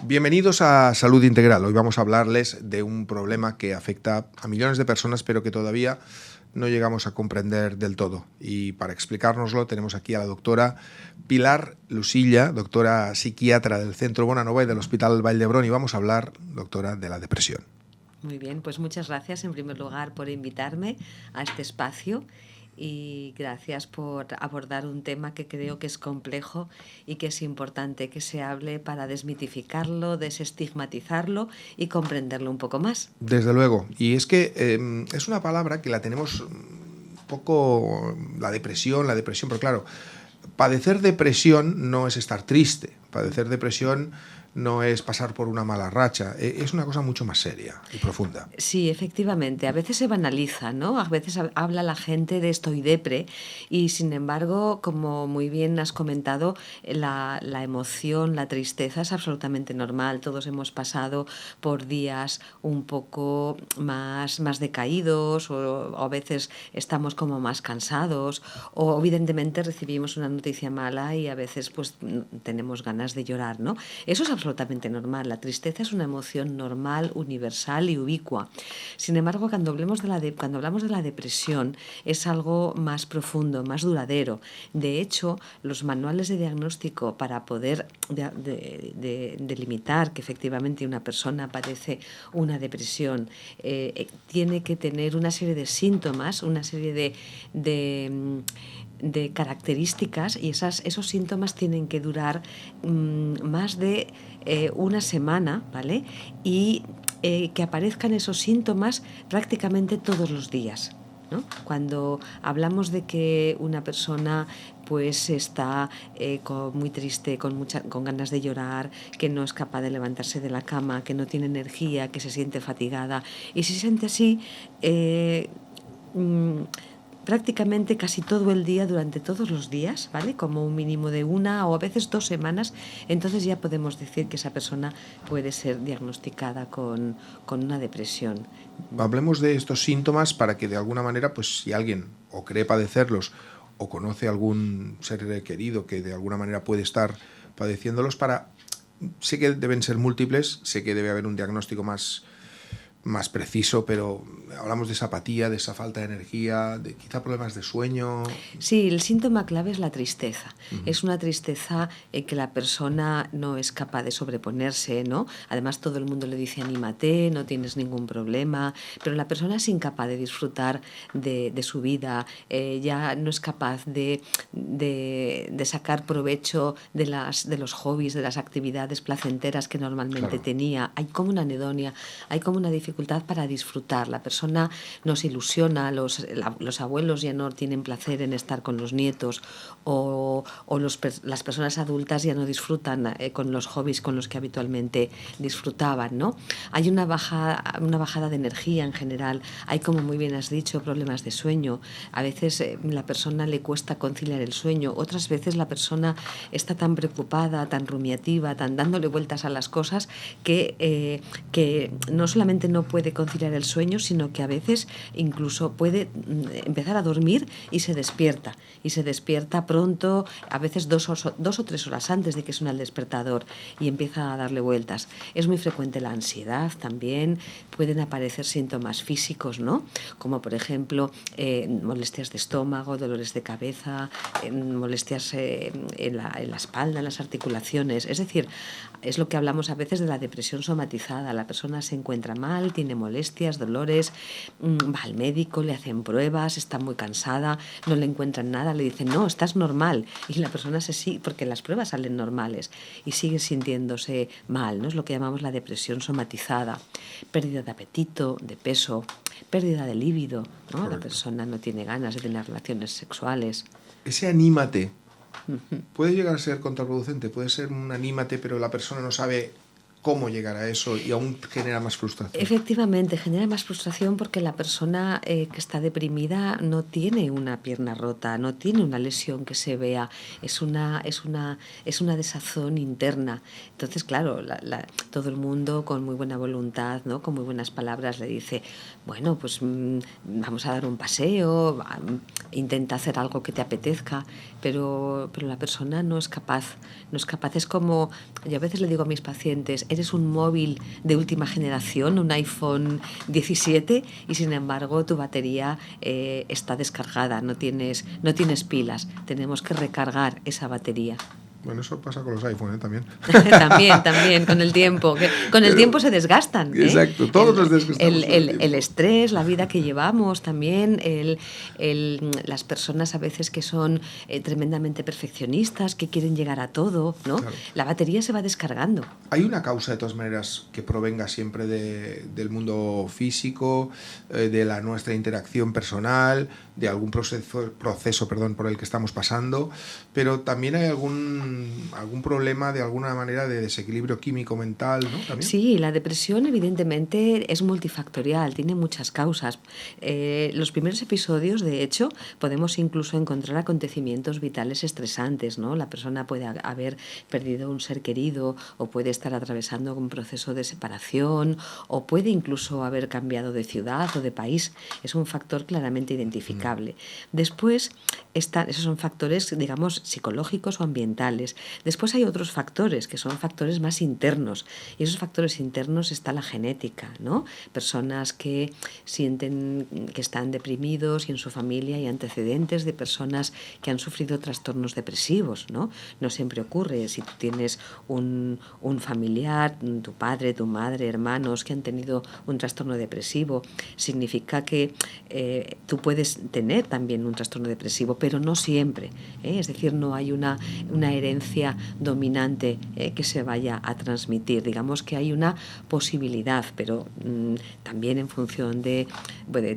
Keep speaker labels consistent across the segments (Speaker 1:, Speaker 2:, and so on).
Speaker 1: Bienvenidos a Salud Integral. Hoy vamos a hablarles de un problema que afecta a millones de personas, pero que todavía no llegamos a comprender del todo. Y para explicárnoslo tenemos aquí a la doctora Pilar Lusilla, doctora psiquiatra del Centro Bonanova y del Hospital Vall d'Hebron. Y vamos a hablar, doctora, de la depresión.
Speaker 2: Muy bien, pues muchas gracias en primer lugar por invitarme a este espacio y gracias por abordar un tema que creo que es complejo y que es importante que se hable para desmitificarlo, desestigmatizarlo y comprenderlo un poco más.
Speaker 1: Desde luego. Y es que es una palabra que la tenemos un poco, la depresión, pero claro, padecer depresión no es estar triste. Padecer depresión no es pasar por una mala racha, es una cosa mucho más seria y profunda.
Speaker 2: Sí, efectivamente. A veces se banaliza, ¿no? A veces habla la gente de estoy depre y sin embargo, como muy bien has comentado, la emoción, la tristeza es absolutamente normal. Todos hemos pasado por días un poco más decaídos o a veces estamos como más cansados o evidentemente recibimos una noticia mala y a veces pues tenemos ganas de llorar, ¿no? Eso es absolutamente normal. La tristeza es una emoción normal, universal y ubicua. Sin embargo, cuando hablamos de la depresión, es algo más profundo, más duradero. De hecho, los manuales de diagnóstico para poder delimitar que efectivamente una persona padece una depresión tiene que tener una serie de síntomas, una serie de características y esos síntomas tienen que durar más de una semana, ¿vale? Y que aparezcan esos síntomas prácticamente todos los días, ¿no? Cuando hablamos de que una persona pues está muy triste, con ganas de llorar, que no es capaz de levantarse de la cama, que no tiene energía, que se siente fatigada y se siente así prácticamente casi todo el día, durante todos los días, ¿vale? Como un mínimo de 1 o a veces 2 semanas, entonces ya podemos decir que esa persona puede ser diagnosticada con una depresión.
Speaker 1: Hablemos de estos síntomas para que de alguna manera, pues si alguien o cree padecerlos o conoce algún ser querido que de alguna manera puede estar padeciéndolos, sé que deben ser múltiples, sé que debe haber un diagnóstico más preciso, pero hablamos de esa apatía, de esa falta de energía, de quizá problemas de sueño.
Speaker 2: Sí, el síntoma clave es la tristeza. Es una tristeza que la persona no es capaz de sobreponerse, ¿no? Además, todo el mundo le dice anímate, no tienes ningún problema, pero la persona es incapaz de disfrutar de su vida, ya no es capaz de sacar provecho de los hobbies, de las actividades placenteras que normalmente tenía. Hay como una anedonia, hay como una dificultad para disfrutar. La persona no se ilusiona, los abuelos ya no tienen placer en estar con los nietos o las personas adultas ya no disfrutan con los hobbies con los que habitualmente disfrutaban, ¿no? Hay una bajada de energía en general, hay, como muy bien has dicho, problemas de sueño. A veces la persona le cuesta conciliar el sueño, otras veces la persona está tan preocupada, tan rumiativa, tan dándole vueltas a las cosas que no solamente no puede conciliar el sueño, sino que a veces incluso puede empezar a dormir y se despierta pronto, a veces 2 o 3 horas antes de que suene el despertador y empieza a darle vueltas. Es muy frecuente la ansiedad también, pueden aparecer síntomas físicos, ¿no? Como por ejemplo molestias de estómago, dolores de cabeza, molestias en la espalda, en las articulaciones. Es decir, es lo que hablamos a veces de la depresión somatizada. La persona se encuentra mal, tiene molestias, dolores, va al médico, le hacen pruebas, está muy cansada, no le encuentran nada, le dicen no, estás normal, y la persona porque las pruebas salen normales y sigue sintiéndose mal, ¿no? Es lo que llamamos la depresión somatizada. Pérdida de apetito, de peso, pérdida de líbido, ¿no? Correcto. La persona no tiene ganas de tener relaciones sexuales.
Speaker 1: Ese anímate puede llegar a ser contraproducente, puede ser un anímate, pero la persona no sabe cómo llegar a eso y aún genera más frustración.
Speaker 2: Efectivamente, genera más frustración porque la persona que está deprimida no tiene una pierna rota, no tiene una lesión que se vea, es una desazón interna. Entonces, claro, todo el mundo con muy buena voluntad, ¿no? Con muy buenas palabras le dice, bueno, pues vamos a dar un paseo, intenta hacer algo que te apetezca, pero la persona no es capaz. Es como, yo a veces le digo a mis pacientes, eres un móvil de última generación, un iPhone 17, y sin embargo tu batería está descargada, no tienes pilas. Tenemos que recargar esa batería.
Speaker 1: Bueno, eso pasa con los iPhones también.
Speaker 2: También, con el tiempo. Con el tiempo se desgastan.
Speaker 1: Exacto, todos los desgastamos.
Speaker 2: El estrés, la vida que llevamos también, las personas a veces que son tremendamente perfeccionistas, que quieren llegar a todo, ¿no? Claro. La batería se va descargando.
Speaker 1: ¿Hay una causa, de todas maneras, que provenga siempre del mundo físico, de nuestra interacción personal, de algún proceso por el que estamos pasando? Pero también hay algún problema de alguna manera de desequilibrio químico mental, ¿no? ¿También?
Speaker 2: Sí, la depresión evidentemente es multifactorial, tiene muchas causas. Los primeros episodios, de hecho, podemos incluso encontrar acontecimientos vitales estresantes, ¿no? La persona puede haber perdido un ser querido, o puede estar atravesando un proceso de separación, o puede incluso haber cambiado de ciudad o de país. Es un factor claramente identificable. Después esos son factores, digamos, psicológicos o ambientales. Después hay otros factores que son factores más internos, y esos factores internos está la genética, ¿no? Personas que sienten que están deprimidos, y en su familia hay antecedentes de personas que han sufrido trastornos depresivos, ¿no? No siempre ocurre. Si tú tienes un familiar, tu padre, tu madre, hermanos que han tenido un trastorno depresivo, significa que tú puedes tener también un trastorno depresivo, pero no siempre, es decir, no hay una herencia dominante que se vaya a transmitir. Digamos que hay una posibilidad, pero también en función de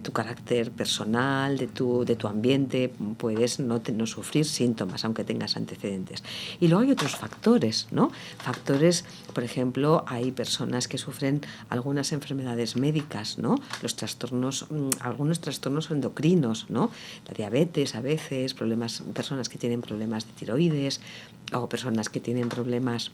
Speaker 2: tu carácter personal, de tu ambiente, puedes no sufrir síntomas aunque tengas antecedentes. Y luego hay otros factores, ¿no? Factores, por ejemplo, hay personas que sufren algunas enfermedades médicas, ¿no? Algunos trastornos endocrinos, ¿no? La diabetes a veces, personas que tienen problemas de tiroides, o personas que tienen problemas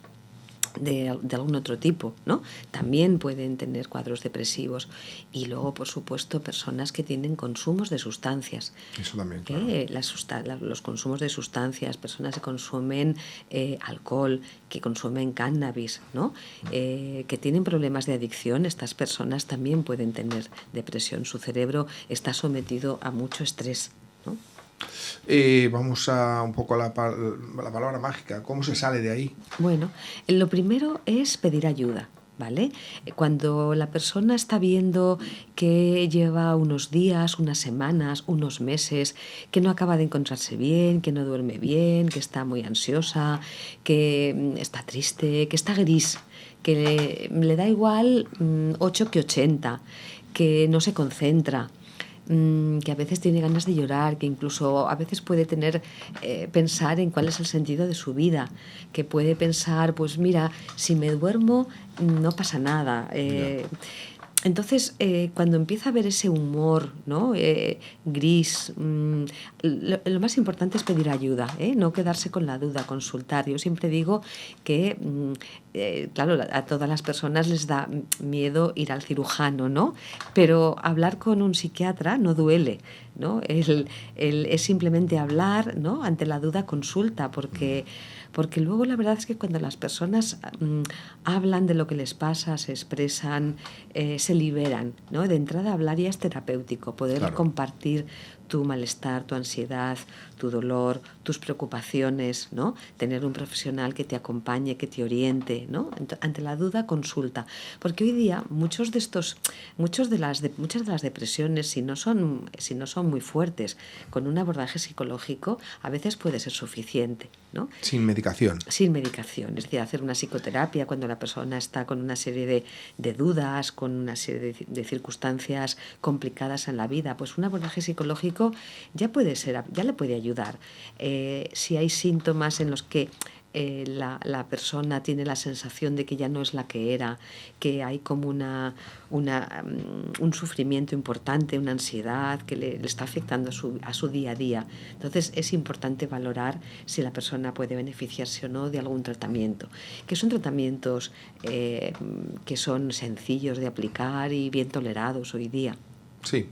Speaker 2: de algún otro tipo, ¿no? También pueden tener cuadros depresivos. Y luego, por supuesto, personas que tienen consumos de sustancias.
Speaker 1: Eso también, claro.
Speaker 2: Los consumos de sustancias, personas que consumen alcohol, que consumen cannabis, ¿no? Que tienen problemas de adicción, estas personas también pueden tener depresión. Su cerebro está sometido a mucho estrés, ¿no?
Speaker 1: Vamos un poco a la palabra mágica. ¿Cómo se sale de ahí?
Speaker 2: Bueno, lo primero es pedir ayuda, ¿vale? Cuando la persona está viendo que lleva unos días, unas semanas, unos meses, que no acaba de encontrarse bien, que no duerme bien, que está muy ansiosa, que está triste, que está gris, que le da igual 8 que 80, que no se concentra, que a veces tiene ganas de llorar, que incluso a veces puede pensar en cuál es el sentido de su vida, que puede pensar, pues mira, si me duermo no pasa nada. Entonces, cuando empieza a ver ese humor, ¿no? Gris, lo más importante es pedir ayuda, no quedarse con la duda, consultar. Yo siempre digo que, claro, a todas las personas les da miedo ir al cirujano, ¿no? Pero hablar con un psiquiatra no duele, ¿no? Es simplemente hablar, ¿no? Ante la duda, consulta, porque luego la verdad es que cuando las personas hablan de lo que les pasa, se expresan, se liberan, ¿no? De entrada, hablar ya es terapéutico, poder compartir tu malestar, tu ansiedad, tu dolor, tus preocupaciones, ¿no? Tener un profesional que te acompañe, que te oriente, ¿no? Ante la duda, consulta. Porque hoy día muchas de las depresiones, si no son muy fuertes, con un abordaje psicológico, a veces puede ser suficiente, ¿no?
Speaker 1: Sin medicación.
Speaker 2: Sin medicación, es decir, hacer una psicoterapia cuando la persona está con una serie de dudas, con una serie de circunstancias complicadas en la vida, pues un abordaje psicológico ya le puede ayudar. Si hay síntomas en los que la persona tiene la sensación de que ya no es la que era, que hay como un sufrimiento importante, una ansiedad que le está afectando a su día a día. Entonces es importante valorar si la persona puede beneficiarse o no de algún tratamiento, que son tratamientos que son sencillos de aplicar y bien tolerados hoy día.
Speaker 1: Sí,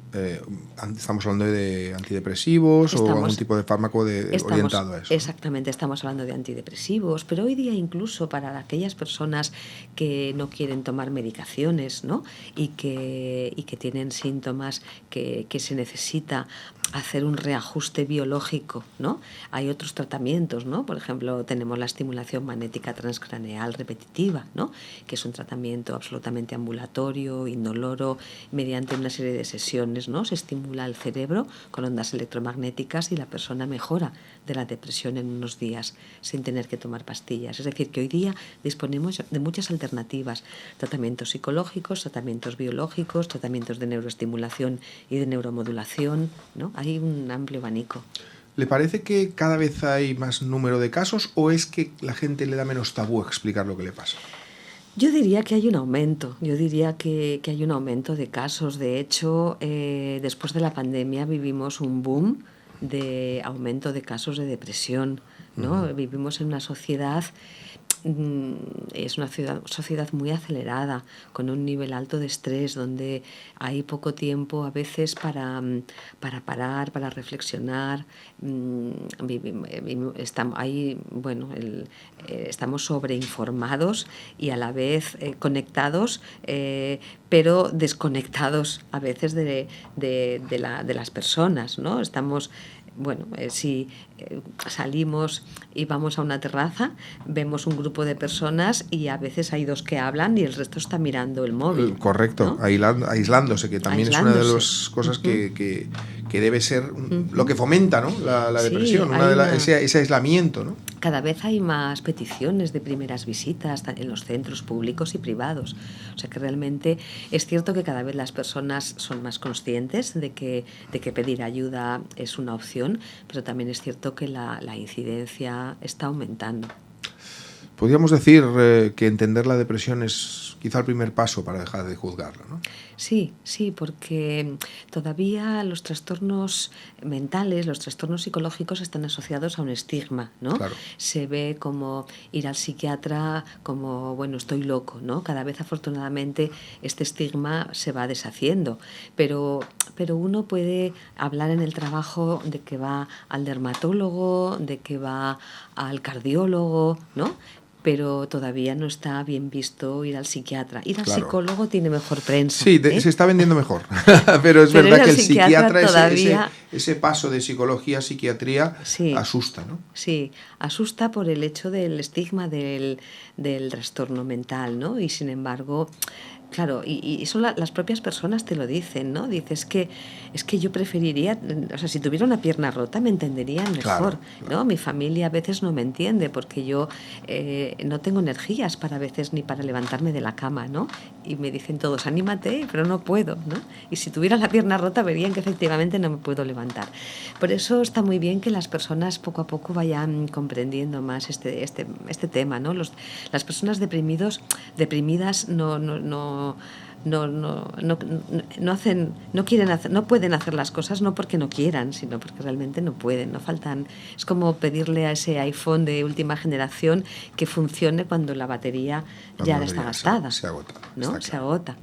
Speaker 1: estamos hablando de antidepresivos o algún tipo de fármaco orientado a eso.
Speaker 2: Exactamente, estamos hablando de antidepresivos, pero hoy día incluso para aquellas personas que no quieren tomar medicaciones, ¿no? y que tienen síntomas que se necesita hacer un reajuste biológico, ¿no? Hay otros tratamientos, ¿no? Por ejemplo, tenemos la estimulación magnética transcraneal repetitiva, ¿no? Que es un tratamiento absolutamente ambulatorio, indoloro, mediante una serie de sesiones, ¿no? Se estimula el cerebro con ondas electromagnéticas y la persona mejora de la depresión en unos días sin tener que tomar pastillas. Es decir, que hoy día disponemos de muchas alternativas, tratamientos psicológicos, tratamientos biológicos, tratamientos de neuroestimulación y de neuromodulación, ¿no? Hay un amplio abanico.
Speaker 1: ¿Le parece que cada vez hay más número de casos o es que la gente le da menos tabú a explicar lo que le pasa?
Speaker 2: Yo diría que hay un aumento, hay un aumento de casos. De hecho, después de la pandemia vivimos un boom de aumento de casos de depresión, ¿no? Vivimos en una sociedad, es una sociedad muy acelerada, con un nivel alto de estrés, donde hay poco tiempo a veces para parar, para reflexionar. Estamos sobreinformados y a la vez conectados, pero desconectados a veces de las personas, ¿no? Si salimos y vamos a una terraza, vemos un grupo de personas y a veces hay dos que hablan y el resto está mirando el móvil.
Speaker 1: Correcto, ¿no? Aislándose, que también es una de las cosas que debe ser lo que fomenta, ¿no? la depresión, ese aislamiento, ¿no?
Speaker 2: Cada vez hay más peticiones de primeras visitas en los centros públicos y privados. O sea que realmente es cierto que cada vez las personas son más conscientes de que pedir ayuda es una opción, pero también es cierto que la incidencia está aumentando.
Speaker 1: Podríamos decir que entender la depresión es quizá el primer paso para dejar de juzgarla, ¿no?
Speaker 2: Sí, porque todavía los trastornos mentales, los trastornos psicológicos están asociados a un estigma, ¿no?
Speaker 1: Claro.
Speaker 2: Se ve como ir al psiquiatra como, bueno, estoy loco, ¿no? Cada vez afortunadamente este estigma se va deshaciendo, pero uno puede hablar en el trabajo de que va al dermatólogo, de que va al cardiólogo, ¿no? Pero todavía no está bien visto ir al psiquiatra. Ir al psicólogo tiene mejor prensa.
Speaker 1: Sí, se está vendiendo mejor. Pero es verdad que el psiquiatra todavía... ese paso de psicología a psiquiatría asusta, ¿no?
Speaker 2: Sí, asusta por el hecho del estigma del trastorno mental, ¿no? Y sin embargo... Claro, y son las propias personas te lo dicen, ¿no? Dices que es que yo preferiría, o sea, si tuviera una pierna rota me entenderían mejor, claro. ¿No? Mi familia a veces no me entiende porque yo no tengo energías a veces ni para levantarme de la cama, ¿no? Y me dicen todos, anímate, pero no puedo, ¿no? Y si tuviera la pierna rota verían que efectivamente no me puedo levantar. Por eso está muy bien que las personas poco a poco vayan comprendiendo más este tema, ¿no? Las personas deprimidas no pueden hacer las cosas no porque no quieran, sino porque realmente no pueden, no faltan. Es como pedirle a ese iPhone de última generación que funcione cuando la batería ya está gastada.
Speaker 1: Se agota.
Speaker 2: ¿No? Se agota.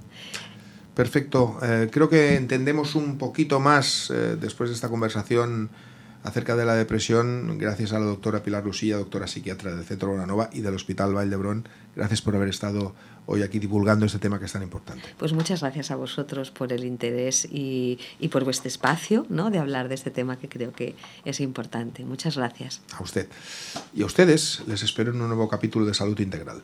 Speaker 1: Perfecto. Creo que entendemos un poquito más después de esta conversación acerca de la depresión, gracias a la doctora Pilar Lusilla, doctora psiquiatra del Centro Bonanova y del Hospital Vall d'Hebron. Gracias por haber estado hoy aquí divulgando este tema que es tan importante.
Speaker 2: Pues muchas gracias a vosotros por el interés y por vuestro espacio, ¿no? De hablar de este tema que creo que es importante. Muchas gracias.
Speaker 1: A usted. Y a ustedes les espero en un nuevo capítulo de Salud Integral.